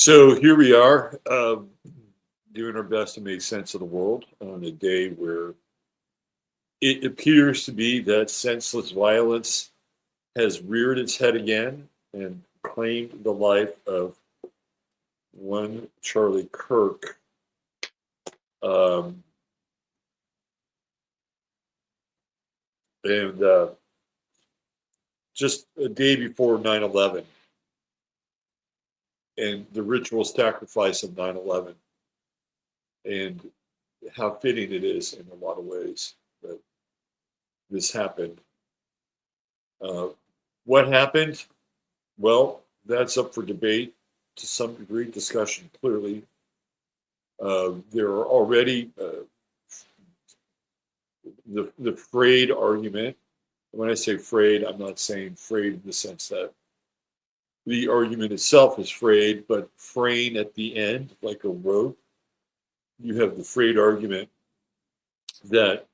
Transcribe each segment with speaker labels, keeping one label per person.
Speaker 1: So here we are, doing our best to make sense of the world on a day where it appears to be that senseless violence has reared its head again and claimed the life of one Charlie Kirk. Um, and just a day before 9/11 and the ritual sacrifice of 9/11, and how fitting it is in a lot of ways that this happened. Uh, what happened? Well, that's up for debate to some degree, discussion clearly. There are already the frayed argument. When I say frayed, I'm not saying frayed in the sense that the argument itself is frayed, but fraying at the end, like a rope. You have the frayed argument that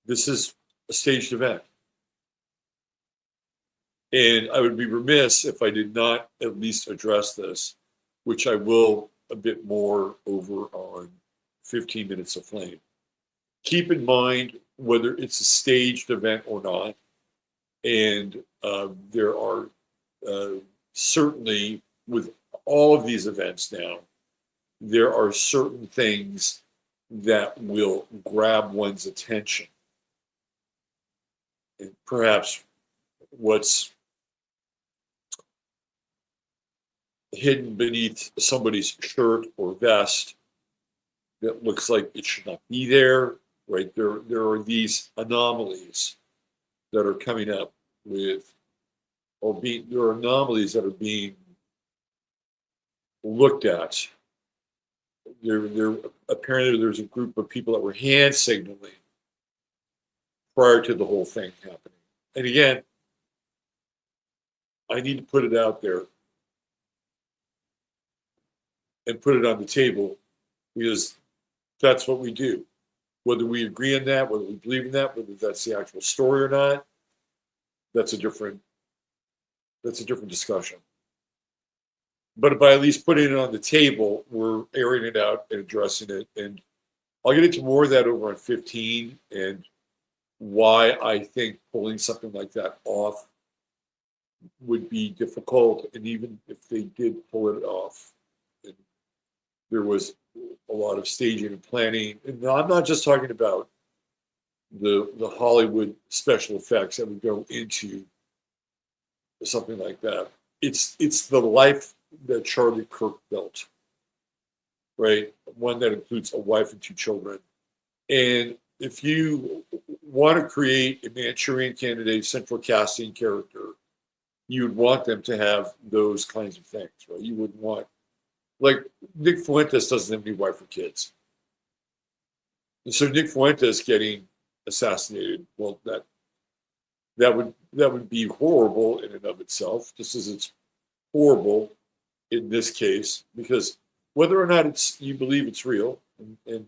Speaker 1: this is a staged event. And I would be remiss if I did not at least address this, which I will a bit more over on 15 Minutes of Flame. Keep in mind whether it's a staged event or not. And there are certainly, with all of these events now, there are certain things that will grab one's attention. And perhaps what's hidden beneath somebody's shirt or vest that looks like it should not be there, right? There are these anomalies that are coming up with, there are anomalies that are being looked at. Apparently there's a group of people that were hand signaling prior to the whole thing happening. And again, I need to put it out there and put it on the table, because that's what we do. Whether we agree on that, whether we believe in that, whether that's the actual story or not, that's a different discussion. But by at least putting it on the table, we're airing it out and addressing it. And I'll get into more of that over on 15 and why I think pulling something like that off would be difficult. And even if they did pull it off, and there was a lot of staging and planning. And I'm not just talking about the Hollywood special effects that would go into something like that. It's the life that Charlie Kirk built, right? One that includes a wife and 2 children. And if you want to create a Manchurian Candidate central casting character, you would want them to have those kinds of things, right? You wouldn't want, like, Nick Fuentes doesn't have any wife or kids. And so Nick Fuentes getting assassinated, well, that would be horrible in and of itself, just as it's horrible in this case, because whether or not you believe it's real, and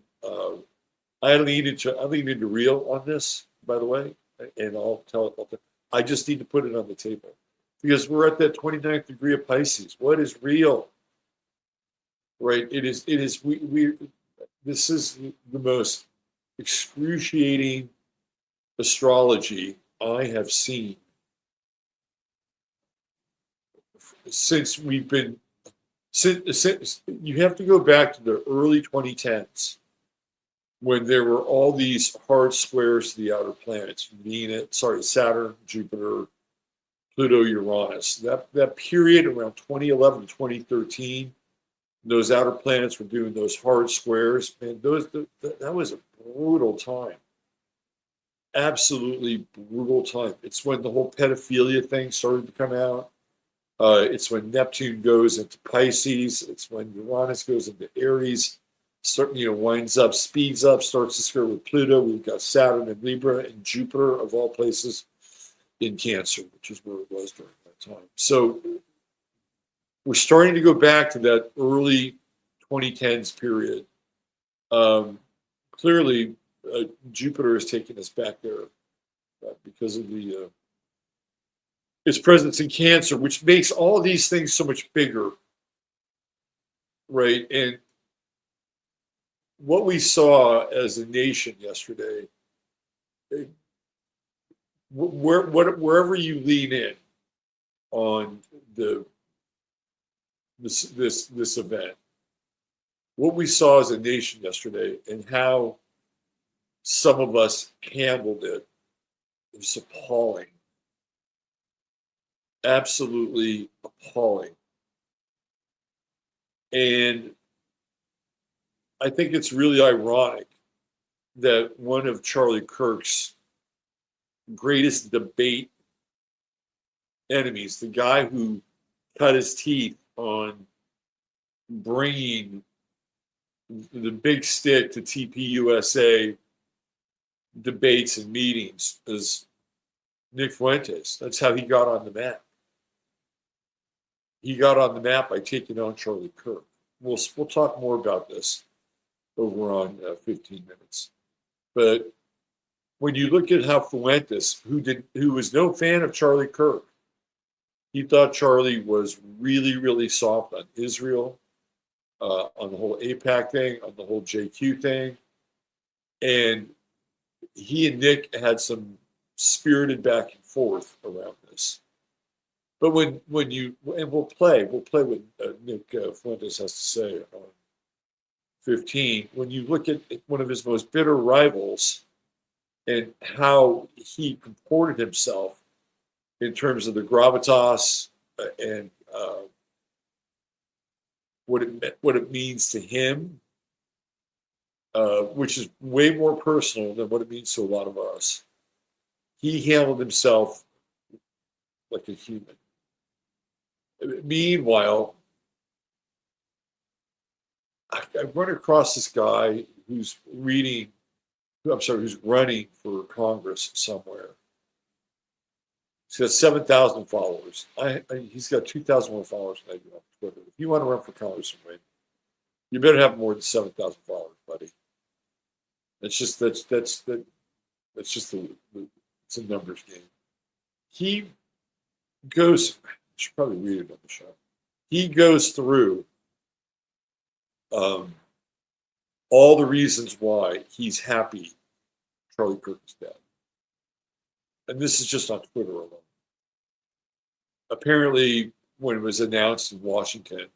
Speaker 1: I lean into real on this, by the way, and I'll tell it. I just need to put it on the table, because we're at that 29th degree of Pisces. What is real? Right? It is. This is the most excruciating astrology I have seen since we've been. Since you have to go back to the early 2010s, when there were all these hard squares to the outer planets: Saturn, Jupiter, Pluto, Uranus. That period around 2011 to 2013. Those outer planets were doing those hard squares. Man, that was a brutal time. Absolutely brutal time. It's when the whole pedophilia thing started to come out. It's when Neptune goes into Pisces. It's when Uranus goes into Aries. Winds up, speeds up, starts to square with Pluto. We've got Saturn in Libra, and Jupiter, of all places, in Cancer, which is where it was during that time. So we're starting to go back to that early 2010s period. Clearly, Jupiter is taking us back there because of the its presence in Cancer, which makes all of these things so much bigger, right? And what we saw as a nation yesterday, wherever you lean in on this event, what we saw as a nation yesterday and how some of us handled it was appalling. Absolutely appalling. And I think it's really ironic that one of Charlie Kirk's greatest debate enemies, the guy who cut his teeth on bringing the big stick to TPUSA debates and meetings, is Nick Fuentes. That's how he got on the map. He got on the map by taking on Charlie Kirk. We'll talk more about this over on 15 minutes. But when you look at how Fuentes, who was no fan of Charlie Kirk, he thought Charlie was really, really soft on Israel, on the whole AIPAC thing, on the whole JQ thing. And he and Nick had some spirited back and forth around this. But when you, and we'll play what Nick Fuentes has to say on 15. When you look at one of his most bitter rivals and how he comported himself in terms of the gravitas and what it means to him, which is way more personal than what it means to a lot of us. He handled himself like a human. Meanwhile, I run across this guy who's running for Congress somewhere. He's got 7,000 followers. He's got 2,000 more followers than I do on Twitter. If you want to run for Congress and win, you better have more than 7,000 followers, buddy. That's it's a numbers game. He goes. I should probably read it on the show. He goes through all the reasons why he's happy Charlie Kirk is dead. And this is just on Twitter alone. Apparently, when it was announced in Washington,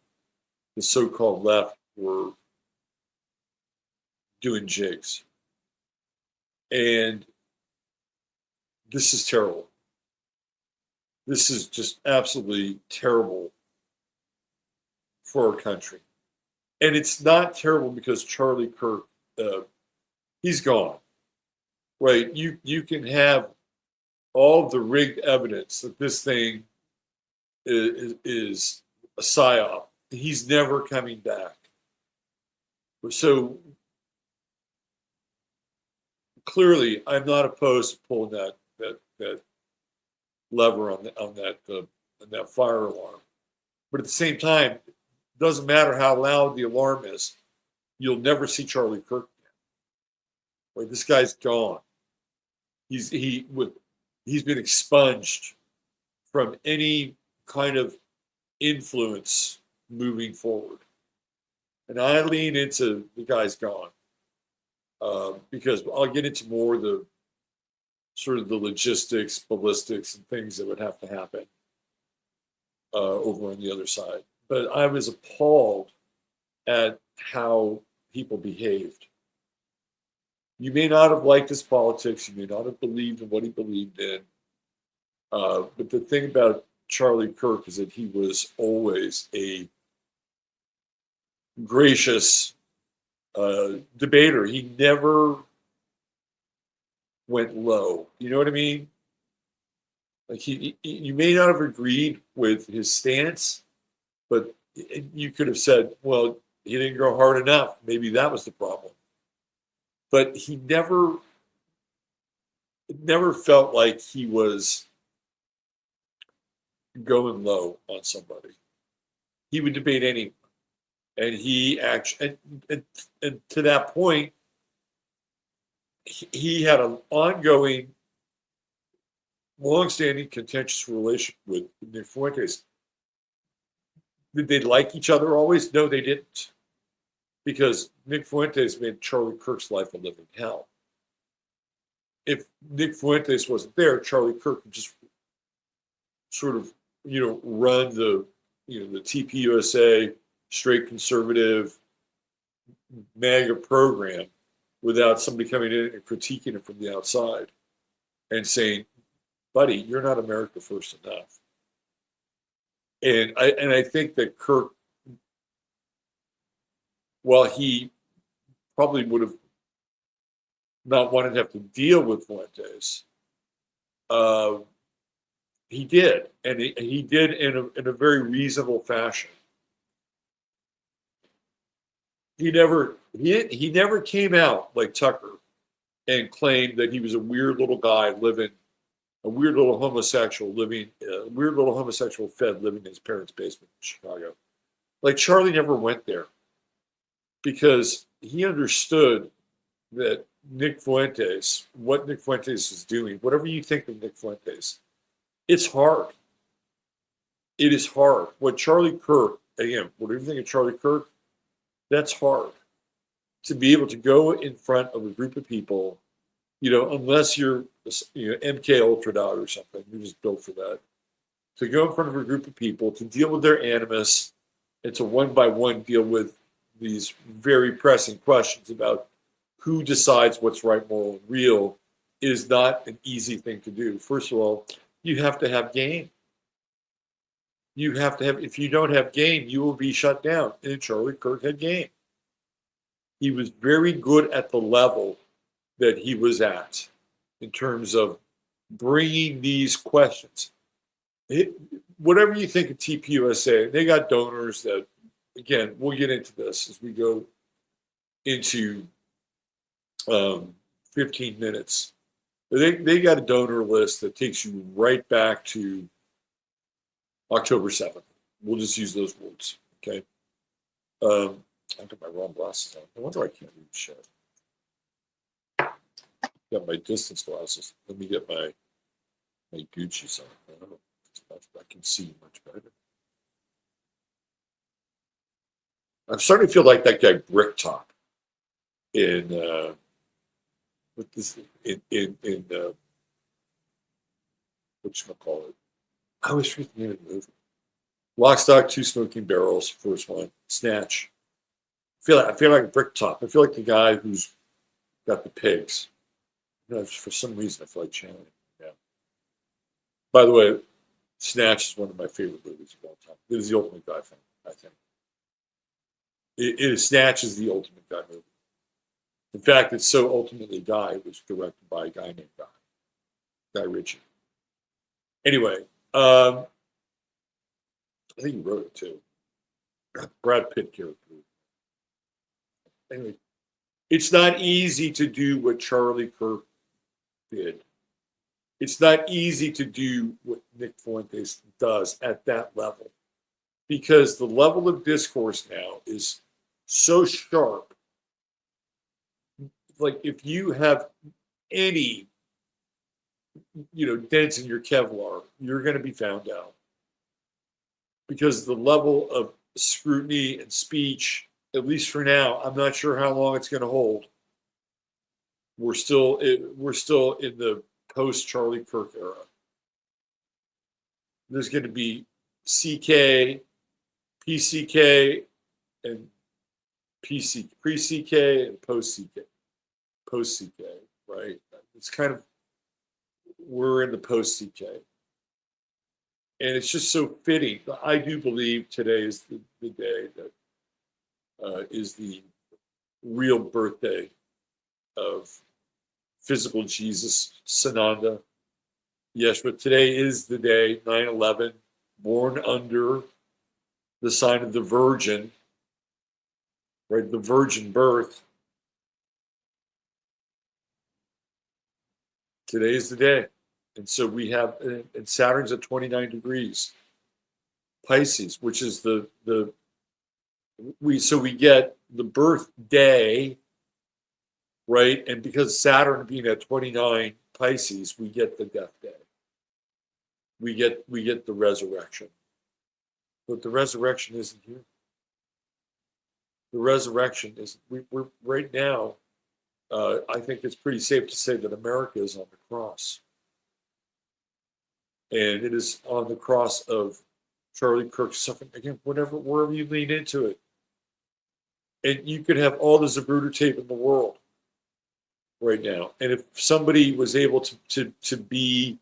Speaker 1: the so-called left were doing jigs. And this is terrible. This is just absolutely terrible for our country. And it's not terrible because Charlie Kirk, he's gone. Right? You can have all of the rigged evidence that this thing is a psyop. He's never coming back. So clearly, I'm not opposed to pulling that lever on that fire alarm. But at the same time, it doesn't matter how loud the alarm is, you'll never see Charlie Kirk again. Right? This guy's gone. He's been expunged from any kind of influence moving forward. And I lean into the guy's gone because I'll get into more of the sort of the logistics, ballistics, and things that would have to happen over on the other side. But I was appalled at how people behaved. You may not have liked his politics. You may not have believed in what he believed in. But the thing about Charlie Kirk is that he was always a gracious debater. He never went low. You know what I mean? Like you may not have agreed with his stance, but you could have said, well, he didn't go hard enough. Maybe that was the problem. But he never felt like he was going low on somebody. He would debate anyone. And he actually, and to that point, he had an ongoing long-standing contentious relation with Nick Fuentes. Did they like each other always? No, they didn't. Because Nick Fuentes made Charlie Kirk's life a living hell. If Nick Fuentes wasn't there, Charlie Kirk would just sort of, run the TPUSA straight conservative MAGA program without somebody coming in and critiquing it from the outside and saying, buddy, you're not America first enough. And I think that Kirk, while he probably would have not wanted to have to deal with Fuentes, he did, and he did in a very reasonable fashion. He never came out like Tucker and claimed that he was a weird little guy living, a weird little homosexual fed living in his parents' basement in Chicago. Like Charlie never went there because he understood that what Nick Fuentes is doing, whatever you think of Nick Fuentes, it's hard. It is hard. What Charlie Kirk, again, whatever you think of Charlie Kirk, that's hard. To be able to go in front of a group of people, unless you're, MK Ultra dot or something, you're just built for that. To go in front of a group of people, to deal with their animus, and to one by one deal with these very pressing questions about who decides what's right, moral, and real is not an easy thing to do. First of all, you have to have game. If you don't have game, you will be shut down. And Charlie Kirk had game. He was very good at the level that he was at in terms of bringing these questions. Whatever you think of TPUSA, they got donors that, again, we'll get into this as we go into 15 minutes. They got a donor list that takes you right back to October 7th. We'll just use those words, okay? I got my wrong glasses on. No wonder I can't read shit. Got my distance glasses. Let me get my Gucci's on. I can see much better. I'm starting to feel like that guy Bricktop in whatchamacallit. I always forget the name of the movie. Lock, Stock, Two Smoking Barrels, first one. Snatch. I feel like Bricktop. I feel like the guy who's got the pigs. For some reason, I feel like channeling. Yeah. By the way, Snatch is one of my favorite movies of all time. It is the ultimate guy film, I think. Snatch is the ultimate guy movie. In fact, it's so ultimately guy. It was directed by a guy named Guy Ritchie. Anyway, I think he wrote it too. Brad Pitt character. Anyway, it's not easy to do what Charlie Kirk did. It's not easy to do what Nick Fuentes does at that level because the level of discourse now is so sharp. Like if you have any, dents in your Kevlar, you're going to be found out because the level of scrutiny and speech, at least for now, I'm not sure how long it's going to hold. We're still in the post Charlie Kirk era. There's going to be CK, PCK, and pre-CK and post-CK. Post-CK, right? It's kind of, we're in the post-CK. And it's just so fitting. I do believe today is the day that is the real birthday of physical Jesus, Sananda, Yeshua. Today is the day, 9/11, born under the sign of the Virgin, right? The virgin birth. Today is the day. And so we have, and Saturn's at 29 degrees. Pisces, which is we get the birthday, right? And because Saturn being at 29 Pisces, we get the death day. we get the resurrection. But the resurrection isn't here. The resurrection is we're right now. I think it's pretty safe to say that America is on the cross, and it is on the cross of Charlie Kirk's suffering. Again, wherever you lean into it, and you could have all the Zapruder tape in the world right now, and if somebody was able to be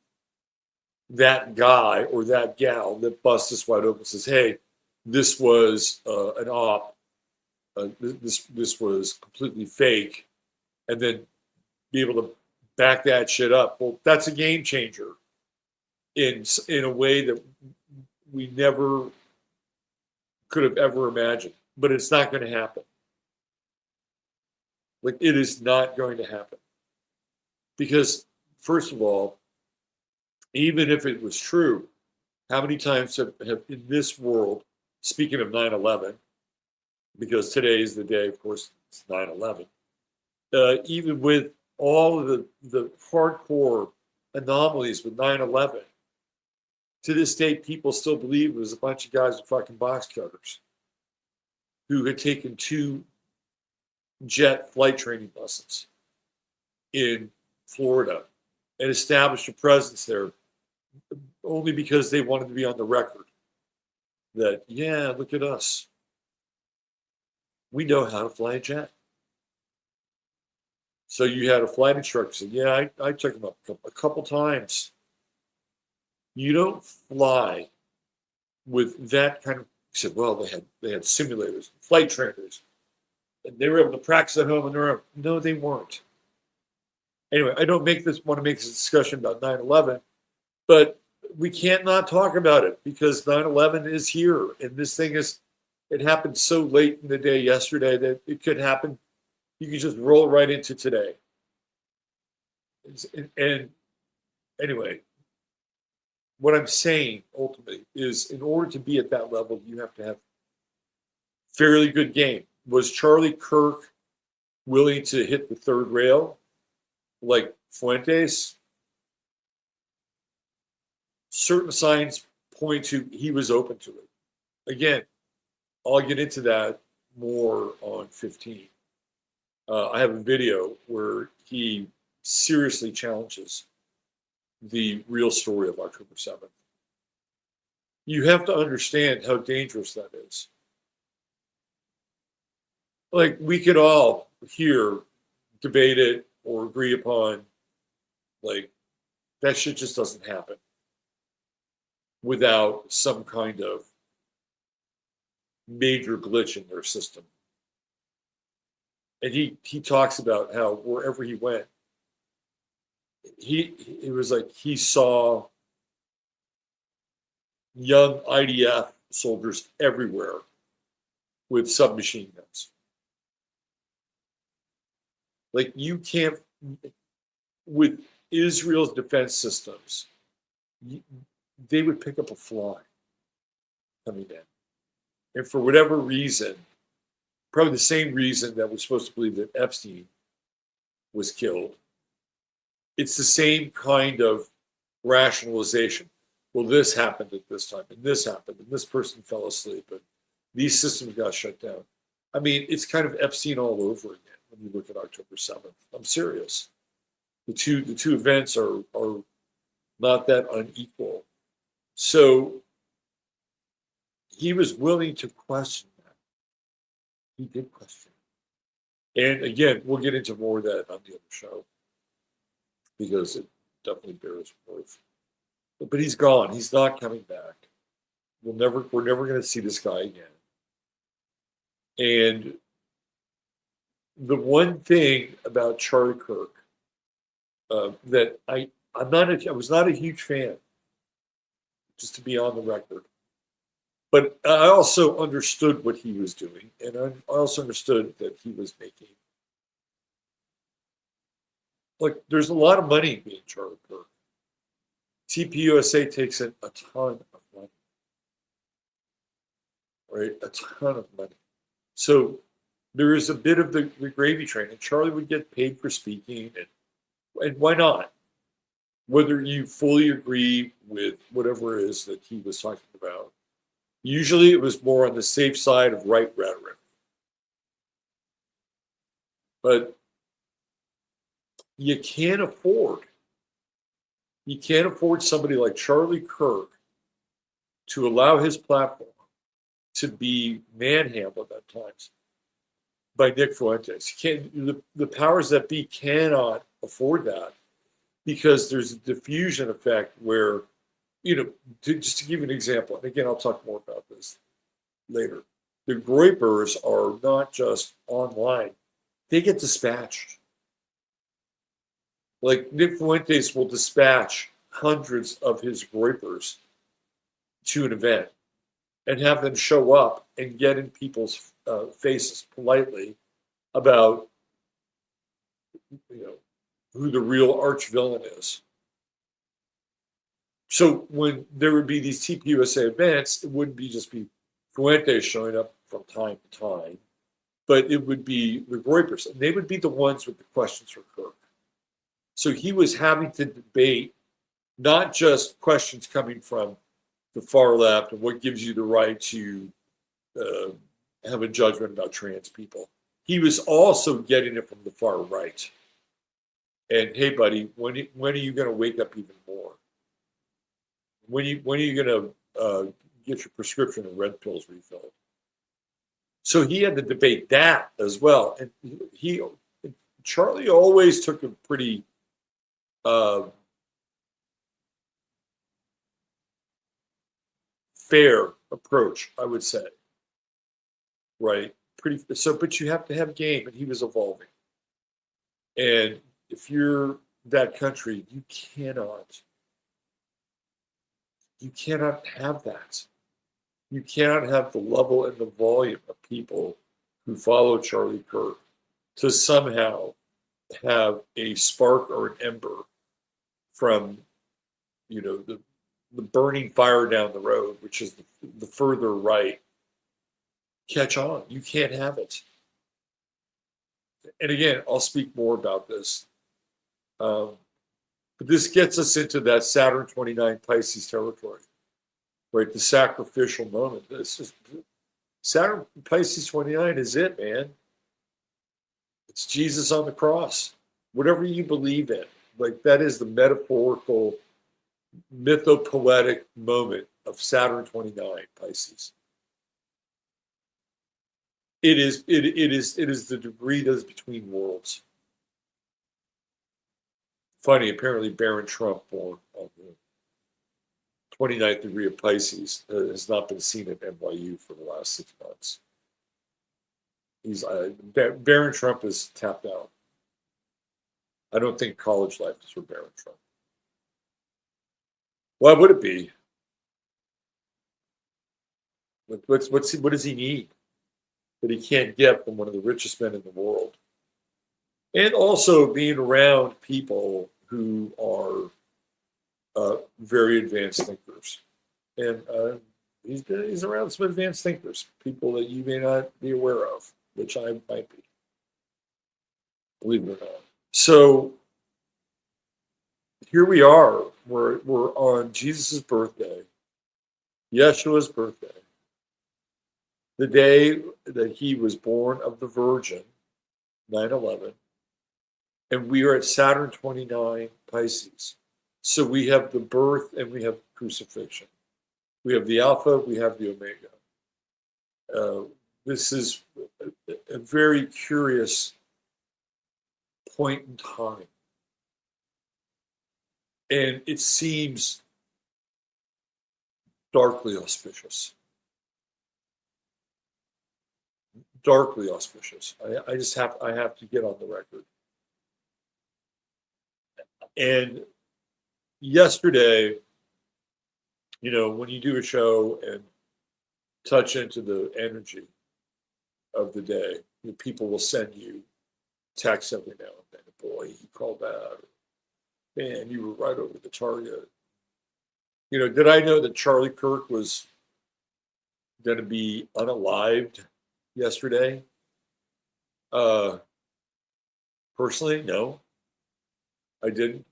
Speaker 1: that guy or that gal that busts this wide open, says, "Hey, this was an op. This was completely fake," and then be able to back that shit up. Well, that's a game changer in a way that we never could have ever imagined. But it's not going to happen. Like, it is not going to happen. Because, first of all, even if it was true, how many times have in this world, speaking of 9/11, because today is the day, of course, it's 9/11, even with all of the hardcore anomalies with 9/11, to this day, people still believe it was a bunch of guys with fucking box cutters who had taken 2 jet flight training lessons in Florida and established a presence there only because they wanted to be on the record that, yeah, look at us. We know how to fly a jet. So you had a flight instructor say, yeah, I took him up a couple times. You don't fly with that kind of, he said, well, they had simulators, flight trainers, and they were able to practice at home on their own. No, they weren't. Anyway, I don't want to make this discussion about 9/11, but we can't not talk about it because 9/11 is here, and this thing it happened so late in the day yesterday that it could happen. You could just roll right into today. And anyway, what I'm saying ultimately is in order to be at that level, you have to have fairly good game. Was Charlie Kirk willing to hit the third rail like Fuentes? Certain signs point to he was open to it. Again, I'll get into that more on 15. I have a video where he seriously challenges the real story of October 7th. You have to understand how dangerous that is. Like, we could all here debate it or agree upon, like, that shit just doesn't happen without some kind of major glitch in their system. And he talks about how wherever he went, it was like he saw young IDF soldiers everywhere with submachine guns. Like, you can't, with Israel's defense systems, they would pick up a fly coming in. And for whatever reason, probably the same reason that we're supposed to believe that Epstein was killed, it's the same kind of rationalization. Well, this happened at this time, and this happened, and this person fell asleep, and these systems got shut down. I mean, it's kind of Epstein all over again when you look at October 7th. I'm serious. The two events are not that unequal. So he was willing to question that. He did question it. And again, we'll get into more of that on the other show because it definitely bears worth. But he's gone. He's not coming back. We're never going to see this guy again. And the one thing about Charlie Kirk that I was not a huge fan, just to be on the record. But I also understood what he was doing, and I also understood that he was making. Like, there's a lot of money being Charlie Kirk. TPUSA takes in a ton of money, right? A ton of money. So there is a bit of the gravy train, and Charlie would get paid for speaking, and why not? whether you fully agree with whatever it is that he was talking about. Usually it was more on the safe side of right rhetoric. But you can't afford somebody like Charlie Kirk to allow his platform to be manhandled at times by Nick Fuentes. The powers that be cannot afford that, because there's a diffusion effect where, just to give you an example, and again, I'll talk more about this later. The Groypers are not just online, they get dispatched. Like Nick Fuentes will dispatch hundreds of his Groypers to an event and have them show up and get in people's faces politely about, who the real arch villain is. So when there would be these TPUSA events, it wouldn't just be Fuentes showing up from time to time, but it would be the Groypers, and they would be the ones with the questions for Kirk. So he was having to debate not just questions coming from the far left and what gives you the right to have a judgment about trans people. He was also getting it from the far right. And hey, buddy, when are you going to wake up even more? When are you going to get your prescription of red pills refilled? So he had to debate that as well. And Charlie always took a pretty fair approach, I would say. Right? But you have to have game, and he was evolving. And if you're that country, you cannot have that. You cannot have the level and the volume of people who follow Charlie Kirk to somehow have a spark or an ember from, the burning fire down the road, which is the further right, catch on. You can't have it. And again, I'll speak more about this. But this gets us into that Saturn 29 Pisces territory, right? The sacrificial moment. This is Saturn Pisces 29 is it, man. It's Jesus on the cross. Whatever you believe in, like that is the metaphorical, mythopoetic moment of Saturn 29 Pisces. It is the degree that is between worlds. Funny, apparently Barron Trump, born on the 29th degree of Pisces, has not been seen at NYU for the last 6 months. Barron Trump is tapped out. I don't think college life is for Barron Trump. Why would it be? What does he need that he can't get from one of the richest men in the world? And also being around people who are very advanced thinkers. And he's around some advanced thinkers, people that you may not be aware of, which I might be, believe it or not. So here we are. We're on Jesus' birthday, Yeshua's birthday, the day that he was born of the Virgin, 9/11, and we are at Saturn 29 Pisces. So we have the birth and we have crucifixion. We have the Alpha, we have the Omega. This is a very curious point in time. And it seems darkly auspicious. Darkly auspicious. I have to get on the record. And yesterday, when you do a show and touch into the energy of the day, people will send you texts every now and then. Boy, he called that. Man, you were right over the target. Did I know that Charlie Kirk was going to be unalived yesterday? Personally, no, I didn't.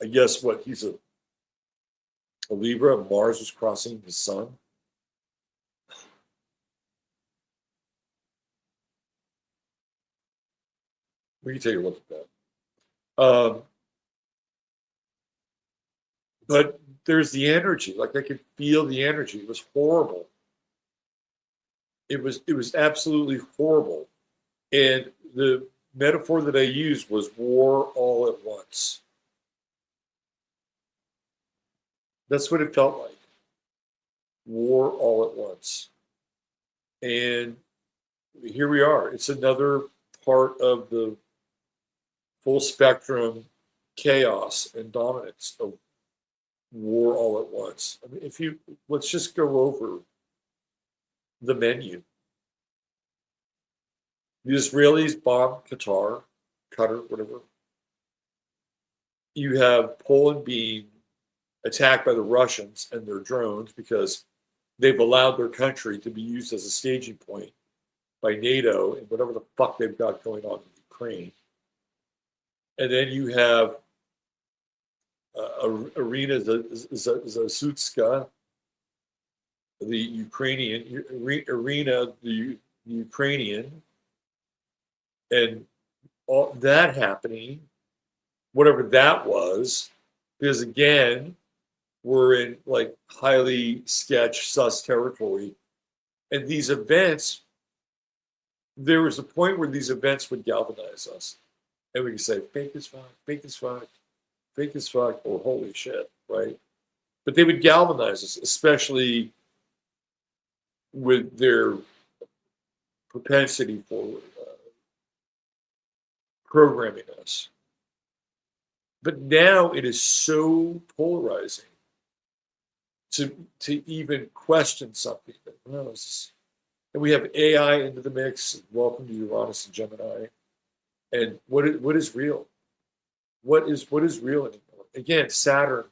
Speaker 1: I guess what he's a Libra. Mars was crossing the sun. We can take a look at that. But there's the energy. Like I could feel the energy. It was horrible. It was absolutely horrible. And the metaphor that I used was war all at once. That's what it felt like. War all at once. And here we are. It's another part of the full spectrum chaos and dominance of war all at once. I mean, let's just go over the menu. The Israelis bomb Qatar, whatever. You have Poland being attacked by the Russians and their drones because they've allowed their country to be used as a staging point by NATO and whatever the fuck they've got going on in Ukraine. And then you have Irina Zasutska, the Ukrainian, Irina, the Ukrainian, and all that happening, whatever that was, because again, we're in like highly sketch, sus territory. And these events, there was a point where these events would galvanize us. And we could say, fake as fuck, fake as fuck, fake as fuck, or holy shit, right? But they would galvanize us, especially with their propensity for programming us. But now it is so polarizing to even question something. And we have AI into the mix. Welcome to Uranus and Gemini. And what is real? What is real anymore? Again, Saturn.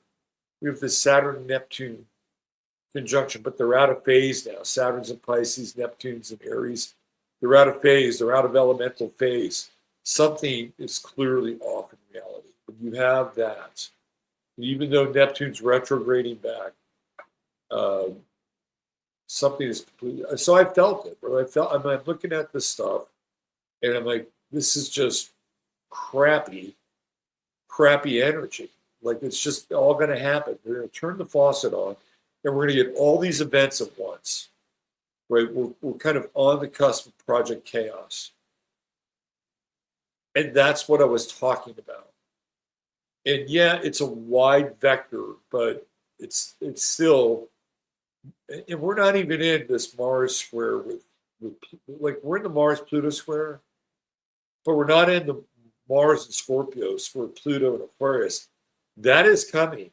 Speaker 1: We have this Saturn-Neptune conjunction, but they're out of phase now. Saturn's in Pisces, Neptune's in Aries. They're out of phase. They're out of elemental phase. Something is clearly off in reality. When you have that, even though Neptune's retrograding back, something is completely. So I felt it. Bro. I'm looking at this stuff, and I'm like, this is just crappy energy. Like it's just all going to happen. We're going to turn the faucet on, and we're going to get all these events at once. Right? We're kind of on the cusp of Project Chaos. And that's what I was talking about. And yeah, it's a wide vector, but it's still, and we're not even in this Mars square with like we're in the Mars Pluto square, but we're not in the Mars and Scorpio square, Pluto and Aquarius. That is coming.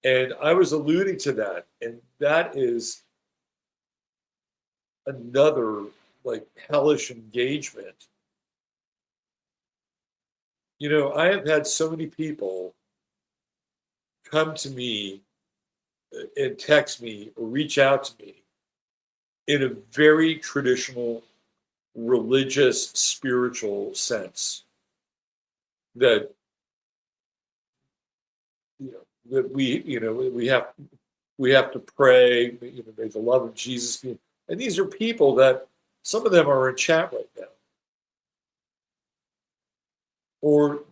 Speaker 1: And I was alluding to that. And that is another like hellish engagement. You know, I have had so many people come to me and text me or reach out to me in a very traditional, religious, spiritual sense that, that we have to pray, may the love of Jesus be. And these are people that some of them are in chat right now. Or,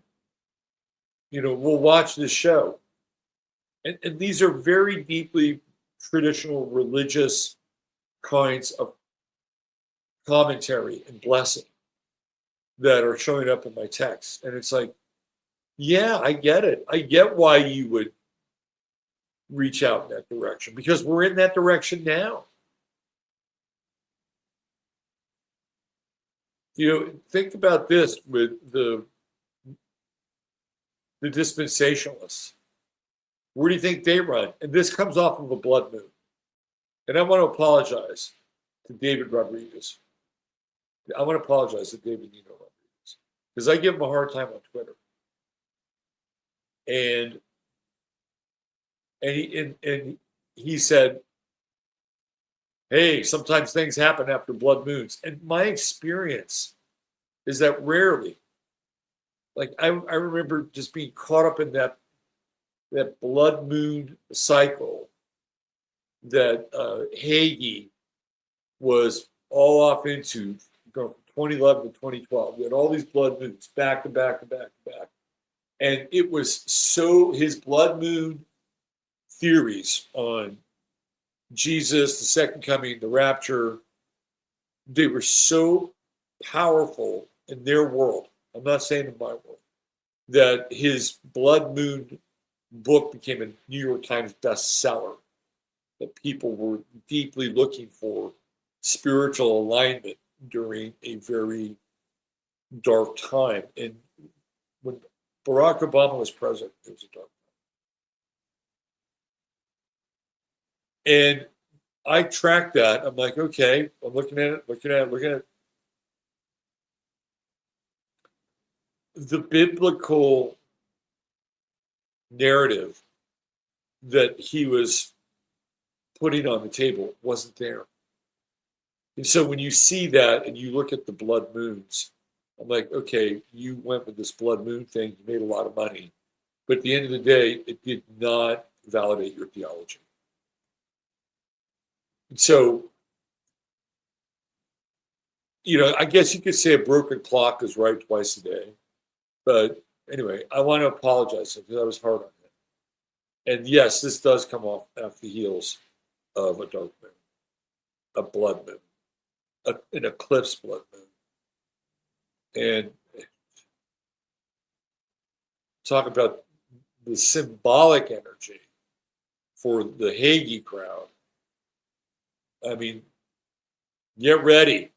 Speaker 1: we'll watch this show. And these are very deeply traditional religious kinds of commentary and blessing that are showing up in my text. And it's like, yeah, I get it. I get why you would reach out in that direction because we're in that direction now. Think about this with the dispensationalists. Where do you think they run? And this comes off of a blood moon. And I want to apologize to David Rodriguez. I want to apologize to David Nino Rodriguez because I give him a hard time on Twitter. And he said, hey, sometimes things happen after blood moons. And my experience is that rarely. Like I remember just being caught up in that that blood moon cycle that Hagee was all off into, going from 2011 to 2012. We had all these blood moons back to back to back to back. And it was so, his blood moon theories on Jesus, the second coming, the rapture, they were so powerful in their world. I'm not saying in my world, that his blood moon book became a New York Times bestseller, that people were deeply looking for spiritual alignment during a very dark time. And when Barack Obama was president, it was a dark time. And I tracked that. I'm like, okay, I'm looking at it. The biblical narrative that he was putting on the table wasn't there. And so when you see that and you look at the blood moons, I'm like, okay, you went with this blood moon thing, you made a lot of money. But at the end of the day, it did not validate your theology. And so, I guess you could say a broken clock is right twice a day. But anyway, I want to apologize because I was hard on it. And yes, this does come off after the heels of a dark moon, a blood moon, an eclipse blood moon. And talk about the symbolic energy for the Hagee crowd. I mean, get ready.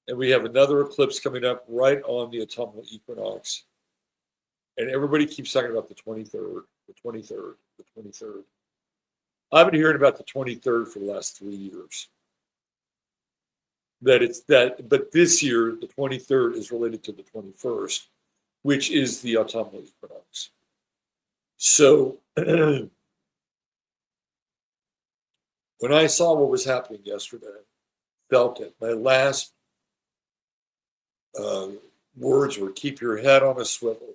Speaker 1: And we have another eclipse coming up right on the autumnal equinox. And everybody keeps talking about the 23rd, the 23rd, the 23rd. I've been hearing about the 23rd for the last 3 years. But this year, the 23rd is related to the 21st, which is the autumnal equinox. So when I saw what was happening yesterday, felt it. My last words were, keep your head on a swivel.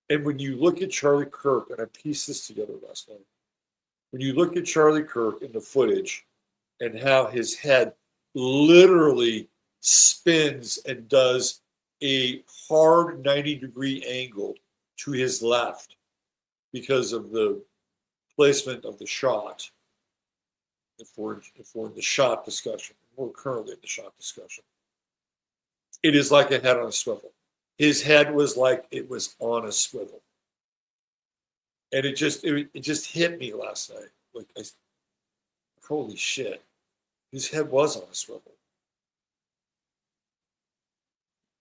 Speaker 1: And when you look at Charlie Kirk, and I pieced this together last night, when you look at Charlie Kirk in the footage and how his head literally spins and does a hard 90-degree angle to his left because of the placement of the shot, if we're in the shot discussion, we're currently in the shot discussion, it is like a head on a swivel. His head was like it was on a swivel. And it just hit me last night. Like, holy shit. His head was on a swivel.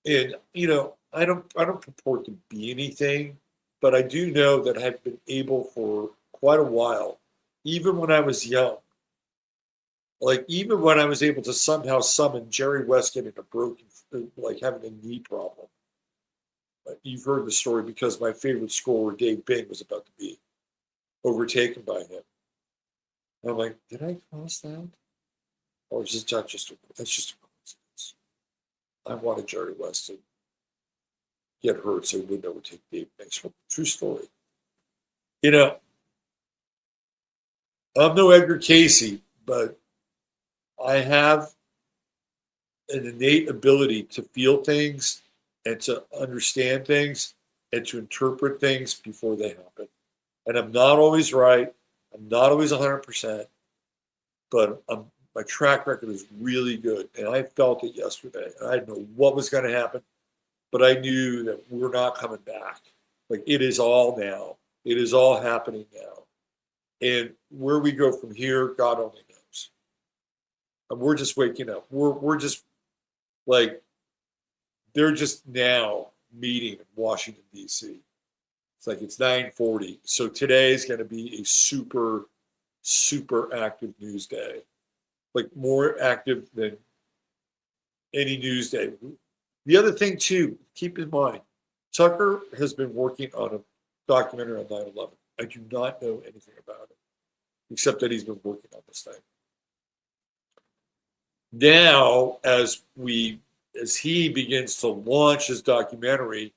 Speaker 1: And, I don't purport to be anything, but I do know that I've been able for quite a while, even when I was young, like even when I was able to somehow summon Jerry West getting a broken, like having a knee problem. You've heard the story because my favorite scorer, Dave Bing, was about to be overtaken by him. And I'm like, did I cross that? Or is that just a coincidence? I wanted Jerry West to get hurt so he wouldn't overtake Dave Bing. True story. I'm no Edgar Casey, but I have an innate ability to feel things and to understand things and to interpret things before they happen. And I'm not always right. I'm not always 100%, but my track record is really good. And I felt it yesterday. And I didn't know what was going to happen, but I knew that we're not coming back. Like, it is all now. It is all happening now. And where we go from here, God only knows. And we're just waking up. We're just like, they're just now meeting in Washington, D.C. It's like it's 9:40. So today is going to be a super, super active news day. Like more active than any news day. The other thing, too, keep in mind, Tucker has been working on a documentary on 9/11. I do not know anything about it, except that he's been working on this thing. Now, as he begins to launch his documentary,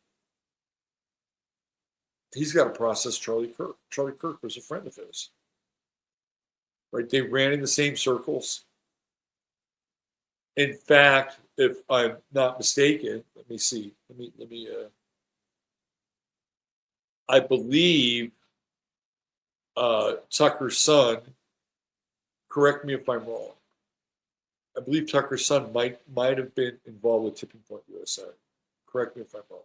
Speaker 1: he's got to process Charlie Kirk. Charlie Kirk was a friend of his. Right? They ran in the same circles. In fact, if I'm not mistaken, let me see. I believe Tucker's son, correct me if I'm wrong. I believe Tucker's son might have been involved with Tipping Point USA. Correct me if I'm wrong.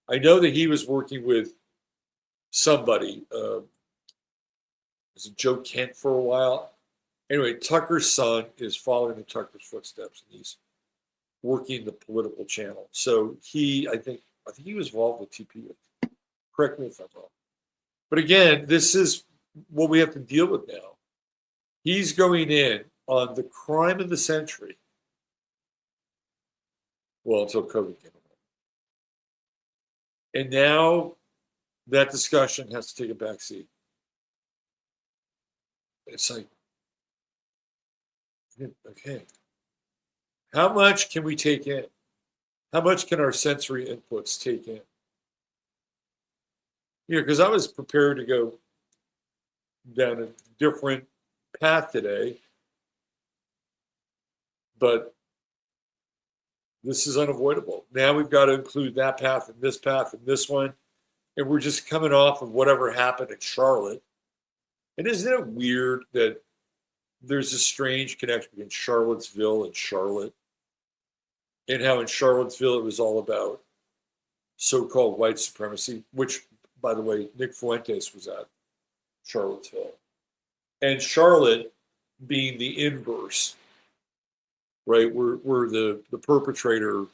Speaker 1: I know that he was working with somebody. Was it Joe Kent for a while? Anyway, Tucker's son is following in Tucker's footsteps, and he's working the political channel. So I think he was involved with TP. Correct me if I'm wrong. But again, this is what we have to deal with now. He's going in on the crime of the century. Well, until COVID came along. And now that discussion has to take a backseat. It's like, okay, how much can we take in? How much can our sensory inputs take in? Yeah, because I was prepared to go down a different path today, but this is unavoidable. Now we've got to include that path and this one, and we're just coming off of whatever happened in Charlotte. And isn't it weird that there's a strange connection between Charlottesville and Charlotte, and how in Charlottesville it was all about so-called white supremacy, which, by the way, Nick Fuentes was at Charlottesville. And Charlotte being the inverse, right, where the perpetrator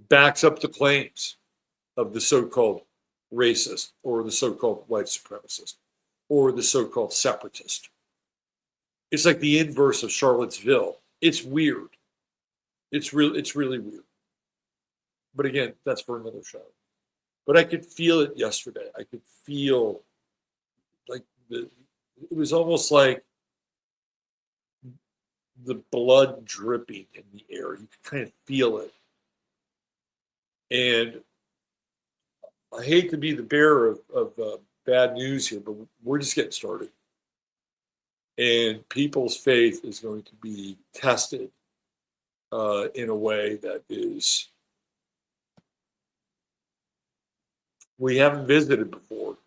Speaker 1: backs up the claims of the so-called racist or the so-called white supremacist or the so-called separatist. It's like the inverse of Charlottesville. It's weird. It's really weird. But again, that's for another show. But I could feel it yesterday. I could feel like it was almost like the blood dripping in the air. You could kind of feel it. And I hate to be the bearer of bad news here, but we're just getting started. And people's faith is going to be tested in a way that is we haven't visited before.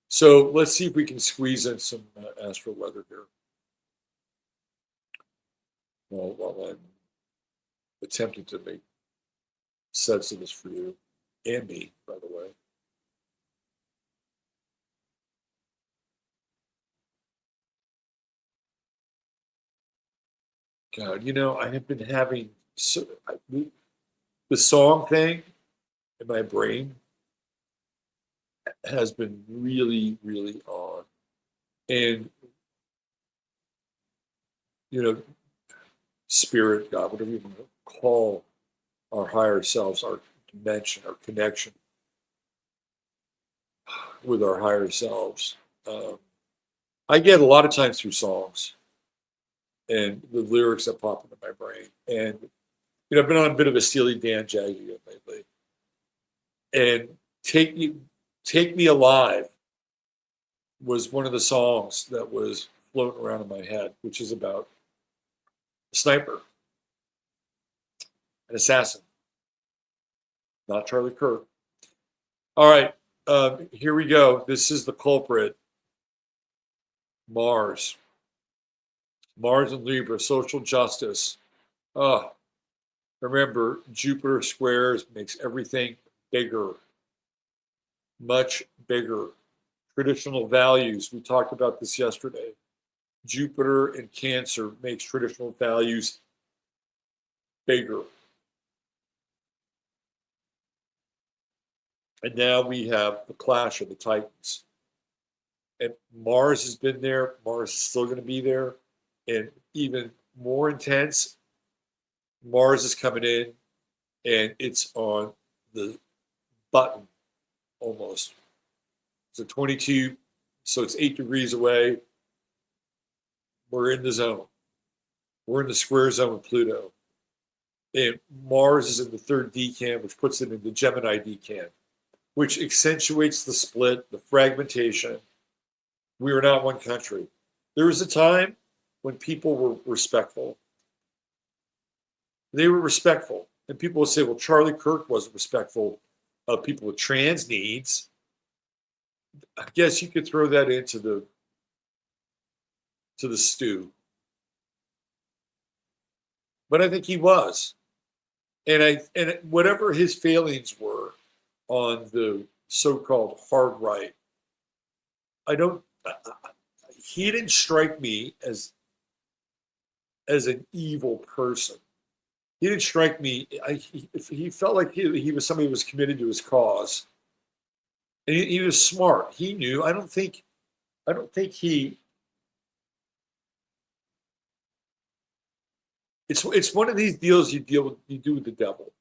Speaker 1: So let's see if we can squeeze in some Astro Weather here. Well, while I'm attempting to make sense of this for you and me, by the way. God, I have been having the song thing in my brain has been really, really on. And, spirit, God, whatever you want to call our higher selves, our dimension, our connection with our higher selves. I get a lot of times through songs and the lyrics that pop into my brain. And, I've been on a bit of a Steely Dan jaggy lately. And Take Me Alive was one of the songs that was floating around in my head, which is about a sniper, an assassin, not Charlie Kirk. All right, here we go. This is the culprit, Mars. Mars and Libra, social justice. Remember, Jupiter squares makes everything bigger, much bigger. Traditional values, we talked about this yesterday. Jupiter in Cancer makes traditional values bigger. And now we have the clash of the Titans. And Mars has been there. Mars is still going to be there. And even more intense, Mars is coming in, and it's on the button almost. It's a 22, so it's 8 degrees away. We're in the zone. We're in the square zone with Pluto. And Mars is in the third decan, which puts it in the Gemini decan, which accentuates the split, the fragmentation. We are not one country. There was a time when people were respectful. They were respectful. And people would say, well, Charlie Kirk wasn't respectful of people with trans needs. I guess you could throw that into the stew. But I think he was. And whatever his failings were on the so-called hard right, he didn't strike me as an evil person. He didn't strike me. He felt like he was somebody who was committed to his cause. And he was smart. He knew. I don't think he. It's one of these deals you do with the devil,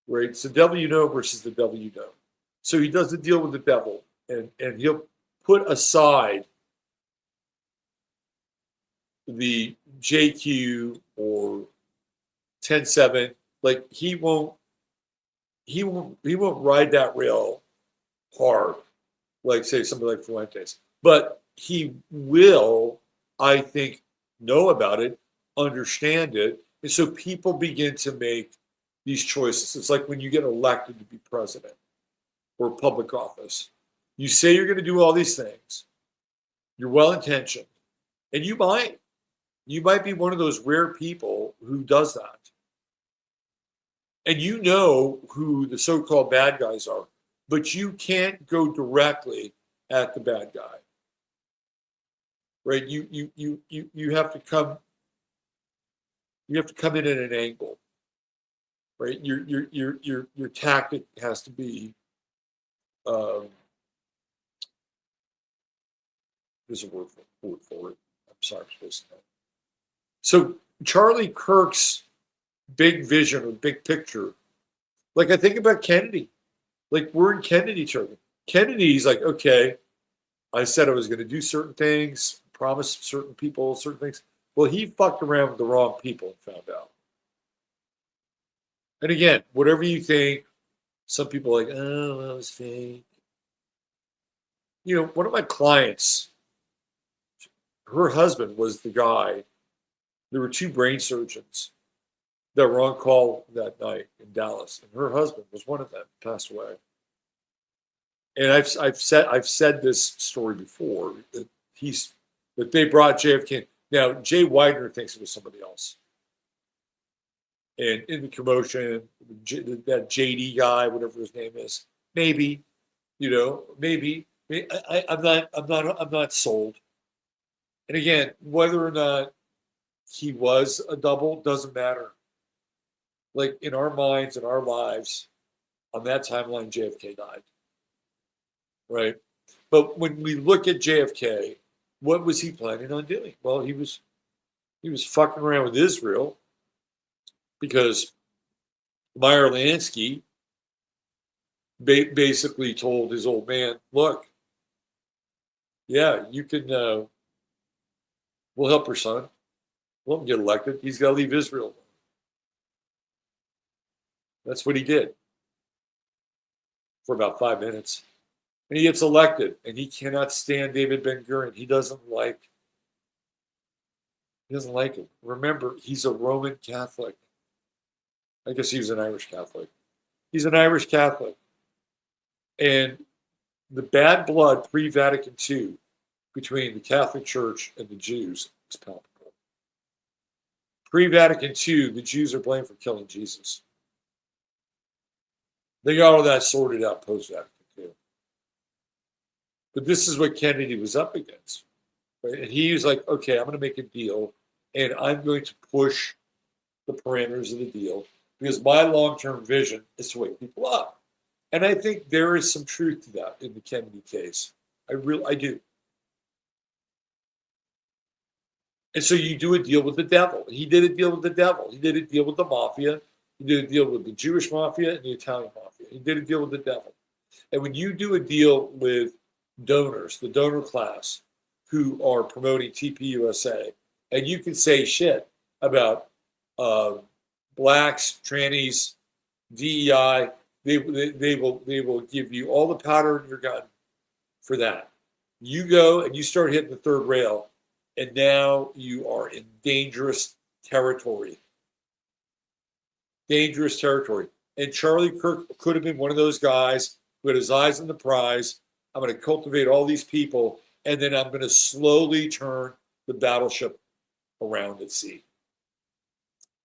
Speaker 1: right? It's the devil you know versus the devil you know. So he does the deal with the devil, and he'll put aside the JQ or 10-7. Like he won't ride that rail hard, like say somebody like Fuentes. But he will, I think, know about it, understand it, and so people begin to make these choices. It's like when you get elected to be president or public office. You say you're going to do all these things. You're well-intentioned, and you might be one of those rare people who does that. And you know who the so-called bad guys are, but you can't go directly at the bad guy, right? You have to come. You have to come in at an angle, right? Your tactic has to be. There's a word for it. I'm sorry, I'm supposed to know. So Charlie Kirk's big vision or big picture, like I think about Kennedy. Like we're in Kennedy territory. Kennedy's like, okay, I said I was going to do certain things, promised certain people certain things. Well, he fucked around with the wrong people and found out. And again, whatever you think, some people are like, oh, that was fake. You know, one of my clients, her husband was the guy. There were 2 brain surgeons that were on call that night in Dallas, and her husband was one of them, passed away. And I've said this story before that they brought JFK. Now Jay Widener thinks it was somebody else, and in the commotion, that JD guy, whatever his name is, maybe, maybe. I'm not sold. And again, whether or not he was a double doesn't matter. Like in our minds and our lives, on that timeline, JFK died. Right? But when we look at JFK, what was he planning on doing? Well, he was fucking around with Israel because Meyer Lansky basically told his old man, look, yeah, you can, we'll help your son. We'll get elected. He's got to leave Israel. That's what he did for about 5 minutes. And he gets elected, and he cannot stand David Ben-Gurion. He doesn't like him. Remember, he's a Roman Catholic. I guess he was an Irish Catholic. He's an Irish Catholic. And the bad blood pre-Vatican II between the Catholic Church and the Jews is palpable. Pre-Vatican II, the Jews are blamed for killing Jesus. They got all that sorted out post-Vatican II. But this is what Kennedy was up against. Right? And he was like, okay, I'm going to make a deal, and I'm going to push the parameters of the deal because my long-term vision is to wake people up. And I think there is some truth to that in the Kennedy case. I do. And so you do a deal with the devil. He did a deal with the devil. He did a deal with the mafia. He did a deal with the Jewish mafia and the Italian mafia. He did a deal with the devil. And when you do a deal with donors, the donor class, who are promoting TPUSA, and you can say shit about blacks, trannies, DEI. They will give you all the powder in your gun for that. You go and you start hitting the third rail, and now you are in dangerous territory. Dangerous territory. And Charlie Kirk could have been one of those guys who had his eyes on the prize. I'm going to cultivate all these people, and then I'm going to slowly turn the battleship around at sea.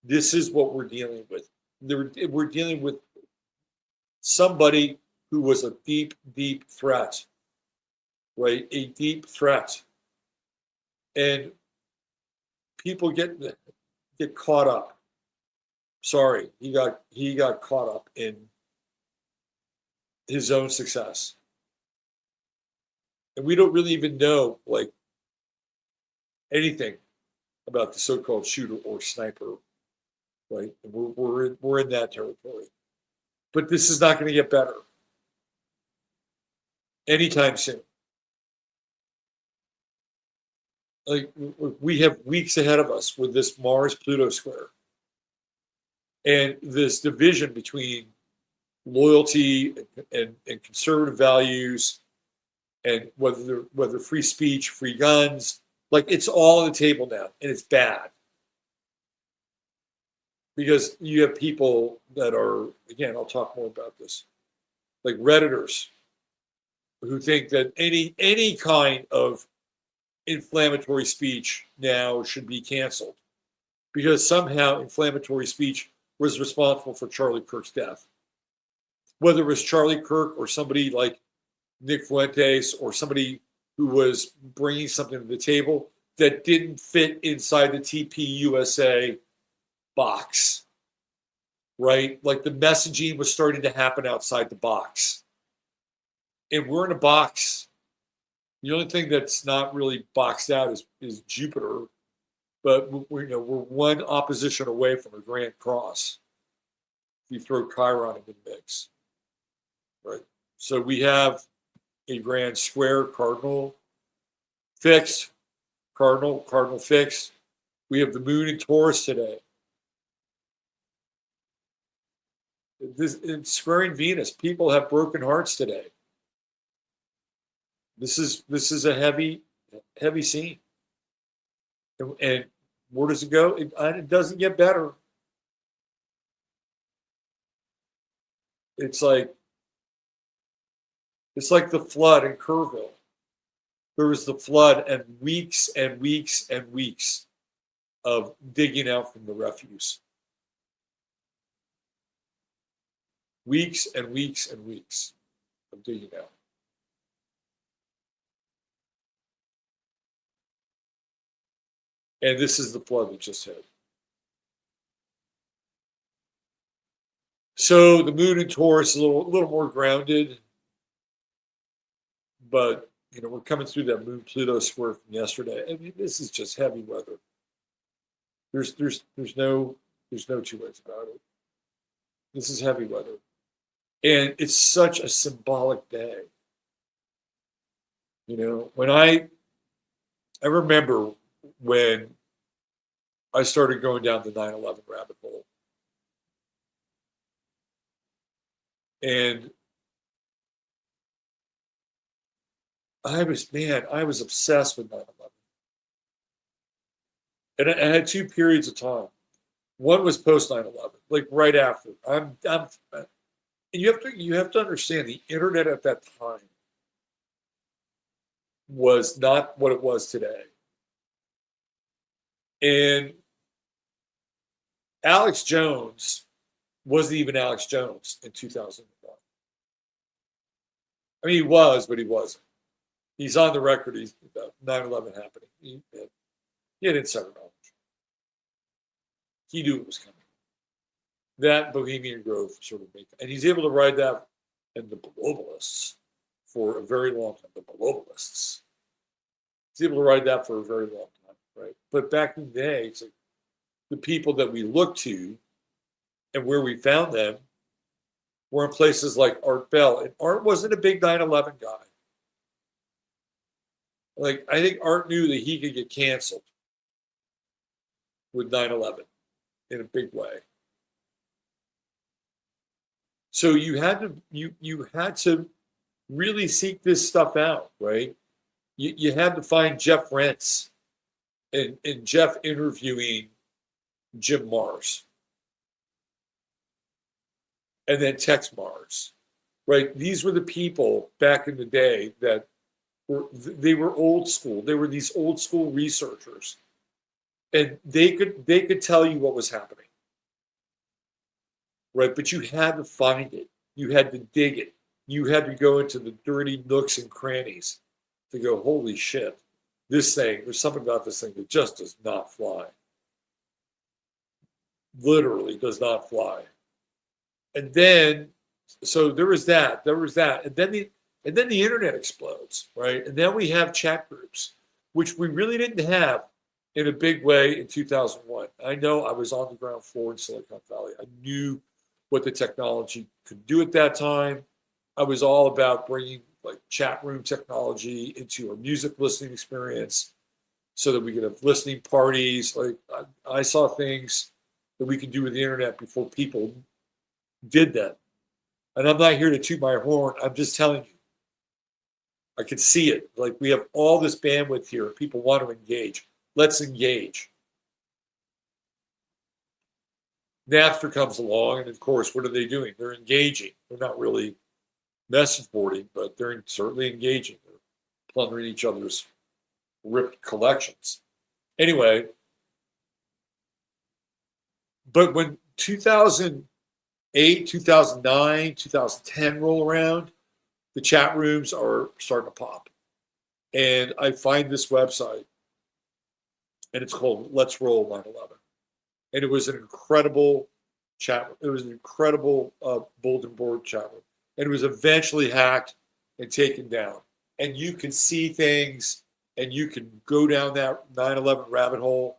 Speaker 1: This is what we're dealing with. We're dealing with somebody who was a deep, deep threat, right? A deep threat. And people get caught up. Sorry, he got caught up in his own success. And we don't really even know like anything about the so-called shooter or sniper, right? And we're in that territory. But this is not going to get better anytime soon. Like we have weeks ahead of us with this Mars-Pluto square and this division between loyalty and conservative values and whether free speech, free guns, like it's all on the table now, and it's bad. Because you have people that are, again, I'll talk more about this, like Redditors, who think that any kind of inflammatory speech now should be canceled because somehow inflammatory speech was responsible for Charlie Kirk's death. Whether it was Charlie Kirk or somebody like Nick Fuentes or somebody who was bringing something to the table that didn't fit inside the TPUSA box, right? Like the messaging was starting to happen outside the box. And we're in a box. The only thing that's not really boxed out is Jupiter, but we're one opposition away from a grand cross. If you throw Chiron into the mix, right? So we have a grand square, cardinal fixed, cardinal fixed. We have the moon in Taurus today. It's squaring Venus. People have broken hearts today. This is a heavy scene. And where does it go? It doesn't get better. It's like the flood in Kerrville. There was the flood and weeks and weeks and weeks of digging out from the refuse. Weeks and weeks and weeks of digging out. And this is the flood that just hit. So the moon in Taurus is a little more grounded, but we're coming through that moon Pluto square from yesterday. I mean, this is just heavy weather. There's no two ways about it. This is heavy weather, and it's such a symbolic day. When I remember when I started going down the 9/11 rabbit hole. And I was obsessed with 9/11. And I had two periods of time. One was post 9/11, like right after. And you have to understand the internet at that time was not what it was today. And Alex Jones wasn't even Alex Jones in 2001. I mean, he was, but he wasn't. He's on the record. He's about 9/11 happening. He had insider knowledge. He knew it was coming. That Bohemian Grove sort of made, and he's able to ride that and the globalists for a very long time. The globalists. He's able to ride that for a very long time, right? But back in the day, it's like the people that we looked to and where we found them were in places like Art Bell. And Art wasn't a big 9/11 guy. Like, I think Art knew that he could get canceled with 9/11 in a big way. So you had to really seek this stuff out, right? You had to find Jeff Rentz and Jeff interviewing Jim Mars and then Tex Mars, right? These were the people back in the day that were old school. They were these old school researchers, and they could tell you what was happening, right? But you had to find it. You had to dig it. You had to go into the dirty nooks and crannies to go, holy shit, this thing, there's something about this thing that just does not fly. Literally does not fly. And then, so there was that. And then the internet explodes, right? And then we have chat groups, which we really didn't have in a big way in 2001. I know I was on the ground floor in Silicon Valley. I knew what the technology could do at that time. I was all about bringing like chat room technology into our music listening experience so that we could have listening parties. Like I saw things that we could do with the internet before people did that. And I'm not here to toot my horn. I'm just telling you. I can see it. Like we have all this bandwidth here. People want to engage. Let's engage. Napster comes along, and of course, what are they doing? They're engaging. They're not really message boarding, but they're certainly engaging. They're plundering each other's ripped collections. Anyway, but when 2008, 2009, 2010 roll around, the chat rooms are starting to pop. And I find this website, and it's called Let's Roll 9/11. And it was an incredible chat room. It was an incredible bulletin board chat room. And it was eventually hacked and taken down. And you can see things, and you can go down that 9/11 rabbit hole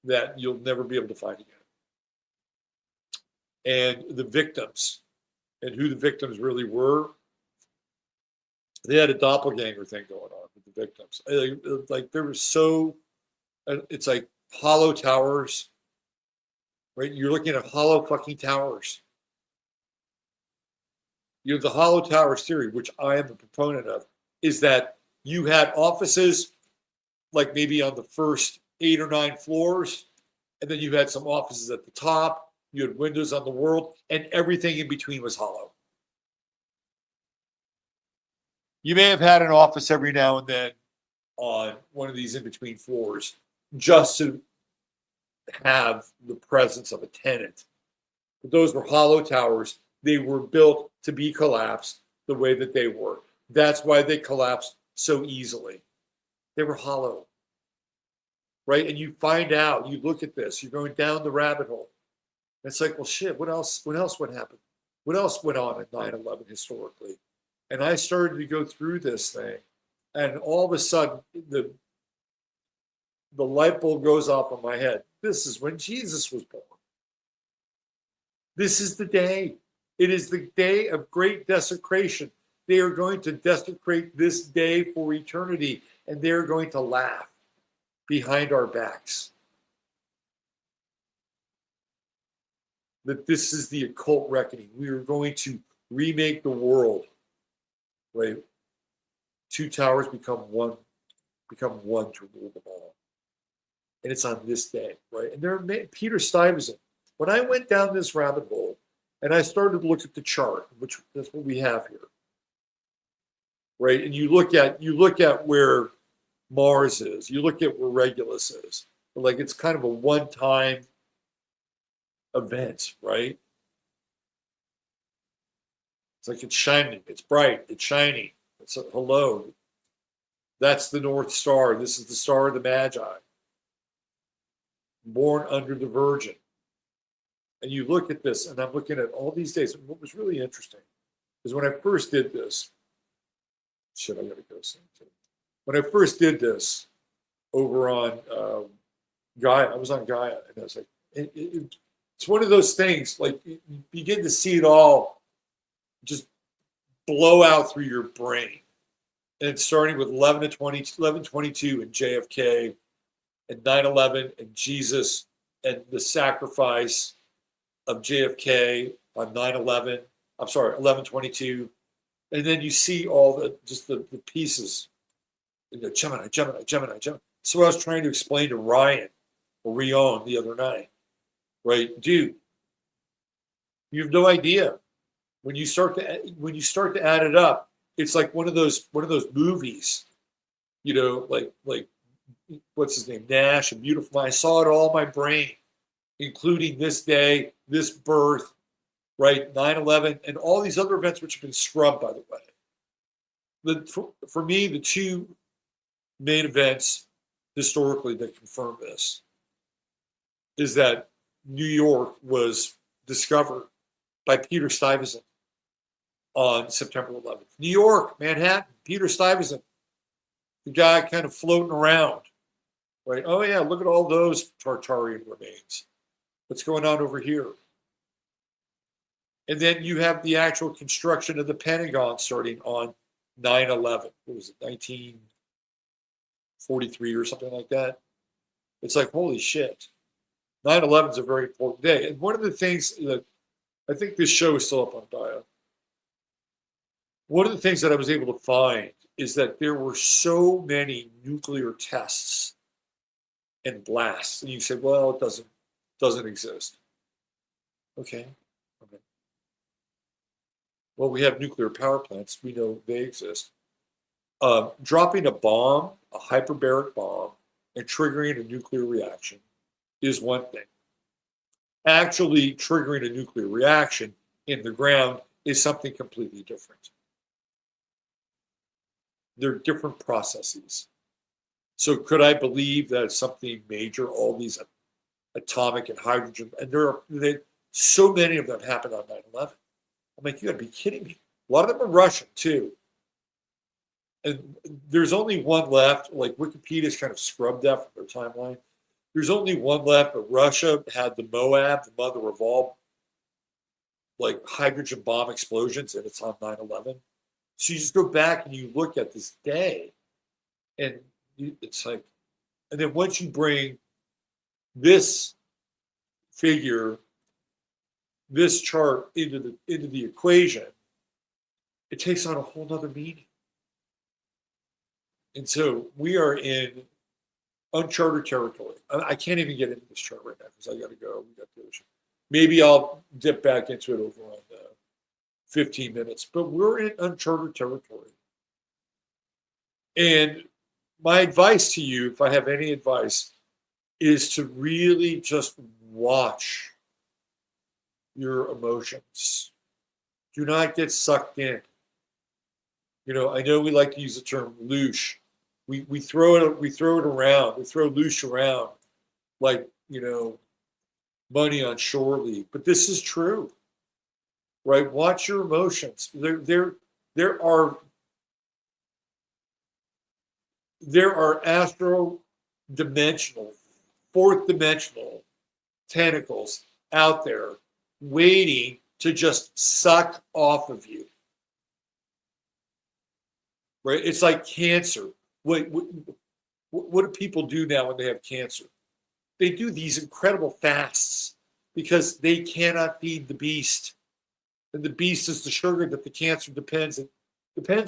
Speaker 1: that you'll never be able to find again. And the victims, and who the victims really were, they had a doppelganger thing going on with the victims. Like there was so, it's like hollow towers, right? You're looking at hollow fucking towers. You have the hollow towers theory, which I am a proponent of, is that you had offices like maybe on the first 8 or 9 floors, and then you had some offices at the top, you had windows on the world, and everything in between was hollow. You may have had an office every now and then on one of these in-between floors just to have the presence of a tenant. But those were hollow towers. They were built to be collapsed the way that they were. That's why they collapsed so easily. They were hollow, right? And you find out, you look at this, you're going down the rabbit hole. It's like, well, shit, what else would happen? What else went on at 9/11 historically? And I started to go through this thing, and all of a sudden, the light bulb goes off on my head. This is when Jesus was born. This is the day. It is the day of great desecration. They are going to desecrate this day for eternity, and they are going to laugh behind our backs. That this is the occult reckoning. We are going to remake the world. Right? 2 towers become one to rule them all. And it's on this day, right? And there are Peter Stuyvesant. When I went down this rabbit hole and I started to look at the chart, which that's what we have here, right? And you look at where Mars is, you look at where Regulus is. Like it's kind of a one-time event, right? It's like it's shining, it's bright, it's shiny. It's a hello. That's the North Star. This is the star of the Magi. Born under the Virgin. And you look at this, and I'm looking at all these days. And what was really interesting is when I first did this, I gotta go soon too. When I first did this over on Gaia, I was on Gaia, and I was like, it's one of those things, like you begin to see it all just blow out through your brain. And it's starting with 11/22 and JFK and 9/11 and Jesus and the sacrifice of JFK on 9/11 I'm sorry, 1122, and then you see all the pieces. Gemini, Gemini, Gemini, Gemini. So I was trying to explain to Ryan or Rion the other night, right, dude? You have no idea when you start to add it up. It's like one of those movies, like what's his name, Nash, A Beautiful Mind. I saw it all in my brain, including this day, this birth, right, 9/11, and all these other events which have been scrubbed, by the way. For me, the two main events historically that confirm this is that New York was discovered by Peter Stuyvesant on September 11th. New York, Manhattan, Peter Stuyvesant, the guy kind of floating around, right? Oh yeah, look at all those Tartarian remains. What's going on over here? And then you have the actual construction of the Pentagon starting on 9/11. What was it, 1943 or something like that? It's like, holy shit. 9/11 is a very important day. And one of the things that I think this show is still up on bio. One of the things that I was able to find is that there were so many nuclear tests and blasts. And you say, well, it doesn't exist. Okay. Well, we have nuclear power plants. We know they exist. Dropping a bomb, a hyperbaric bomb, and triggering a nuclear reaction is one thing. Actually triggering a nuclear reaction in the ground is something completely different. They're different processes. So could I believe that something major, all these atomic and hydrogen, and so many of them happened on 9/11. I'm like, you gotta be kidding me. A lot of them are Russian too. And there's only one left, like Wikipedia's kind of scrubbed that from their timeline. There's only one left, but Russia had the Moab, the mother of all like hydrogen bomb explosions, and it's on 9/11. So you just go back and you look at this day, and it's like, and then once you bring this figure, this chart into the equation, it takes on a whole nother meaning. And so we are in uncharted territory. I can't even get into this chart right now because I got to go. We got the ocean. Maybe I'll dip back into it over on 15 minutes. But we're in uncharted territory. And my advice to you, if I have any advice, is to really just watch your emotions. Do not get sucked in. I know we like to use the term loosh. We throw it around. We throw loosh around like, money on shore leave. But this is true, right? Watch your emotions. There are astro dimensional, fourth dimensional tentacles out there waiting to just suck off of you. Right? It's like cancer. What do people do now when they have cancer? They do these incredible fasts because they cannot feed the beast. And the beast is the sugar that the cancer depends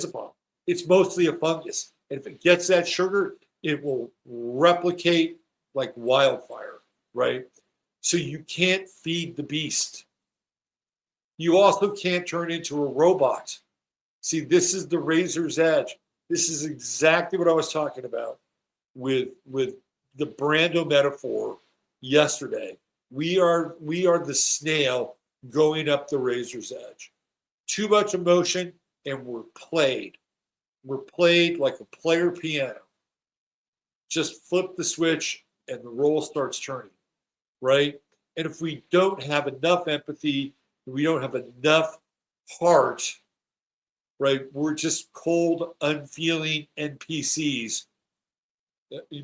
Speaker 1: upon. It's mostly a fungus. And if it gets that sugar, it will replicate like wildfire, right? So you can't feed the beast. You also can't turn into a robot. See, this is the razor's edge. This is exactly what I was talking about with the Brando metaphor yesterday. We are the snail going up the razor's edge. Too much emotion, and we're played. We're played like a player piano. Just flip the switch, and the roll starts turning, right? And if we don't have enough empathy, we don't have enough heart, right? We're just cold, unfeeling NPCs.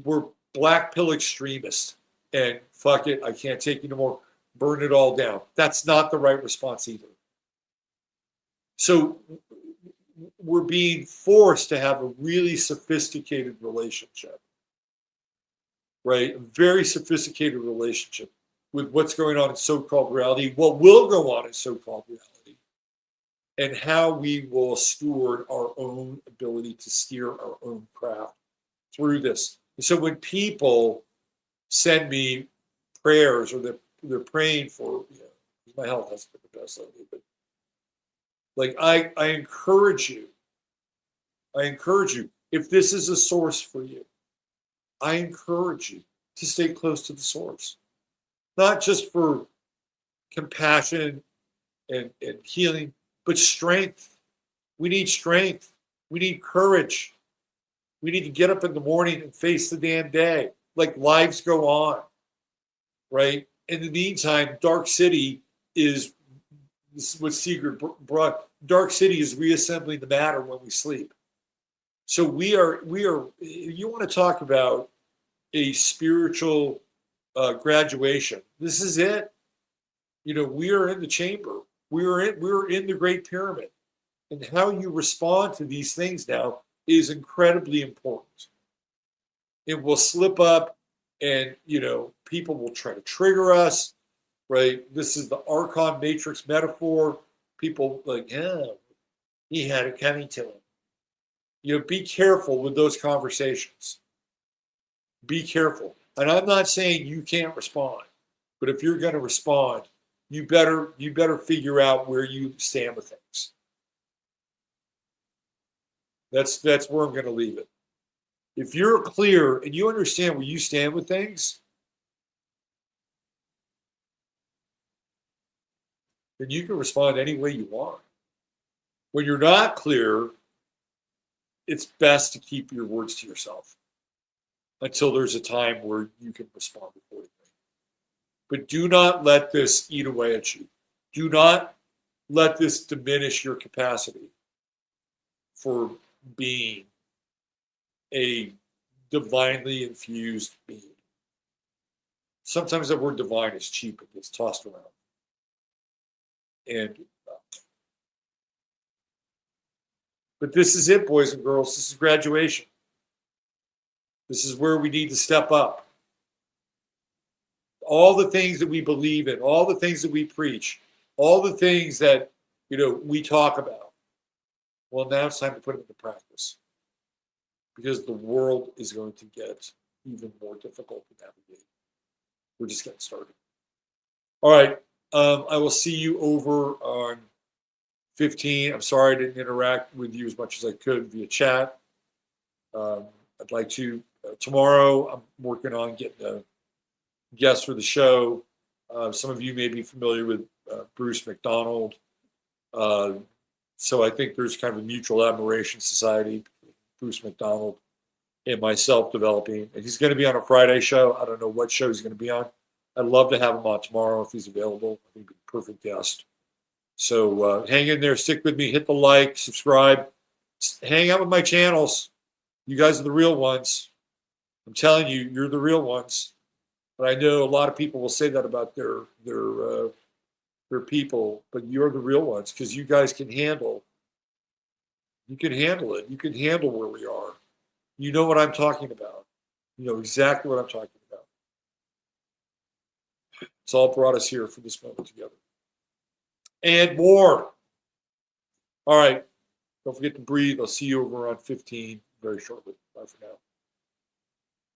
Speaker 1: We're black pill extremists. And fuck it, I can't take it anymore. Burn it all down. That's not the right response either. So we're being forced to have a really sophisticated relationship, right? A very sophisticated relationship with what's going on in so-called reality, what will go on in so-called reality. and how we will steward our own ability to steer our own craft through this. And so when people send me prayers, or they're praying for, my health hasn't been the best lately, but like I encourage you, if this is a source for you, I encourage you to stay close to the source, not just for compassion and healing, but strength. We need strength. We need courage. We need to get up in the morning and face the damn day. Like, lives go on, right? In the meantime, Dark City is, this is what Sigurd brought, Dark City is reassembling the matter when we sleep. So we are, you want to talk about a spiritual graduation. This is it. We are in the chamber. We're in the Great Pyramid. And how you respond to these things now is incredibly important. It will slip up, and people will try to trigger us, right? This is the Archon Matrix metaphor. People like, he had it coming to him. Be careful with those conversations. Be careful. And I'm not saying you can't respond, but if you're going to respond, you better figure out where you stand with things. That's where I'm going to leave it. If you're clear and you understand where you stand with things, then you can respond any way you want. When you're not clear, it's best to keep your words to yourself until there's a time where you can respond accordingly. But do not let this eat away at you. Do not let this diminish your capacity for being a divinely infused being. Sometimes that word divine is cheap. It gets tossed around. But this is it, boys and girls. This is graduation. This is where we need to step up. All the things that we believe in, all the things that we preach, all the things that we talk about. Well, now it's time to put them into practice, because the world is going to get even more difficult to navigate. We're just getting started. All right. I will see you over on 15. I'm sorry I didn't interact with you as much as I could via chat. I'd like to. Tomorrow, I'm working on getting a guest for the show. Some of you may be familiar with Bruce McDonald. So I think there's kind of a mutual admiration society, Bruce McDonald and myself developing. And he's going to be on a Friday show. I don't know what show he's going to be on. I'd love to have him on tomorrow if he's available. I think he'd be a perfect guest. So hang in there, stick with me, hit the like, subscribe, hang out with my channels. You guys are the real ones. I'm telling you, you're the real ones. But I know a lot of people will say that about their people, but you're the real ones, because you guys can handle. You can handle it. You can handle where we are. You know what I'm talking about. You know exactly what I'm talking about. It's all brought us here for this moment together. And more. All right. Don't forget to breathe. I'll see you over on 15 very shortly.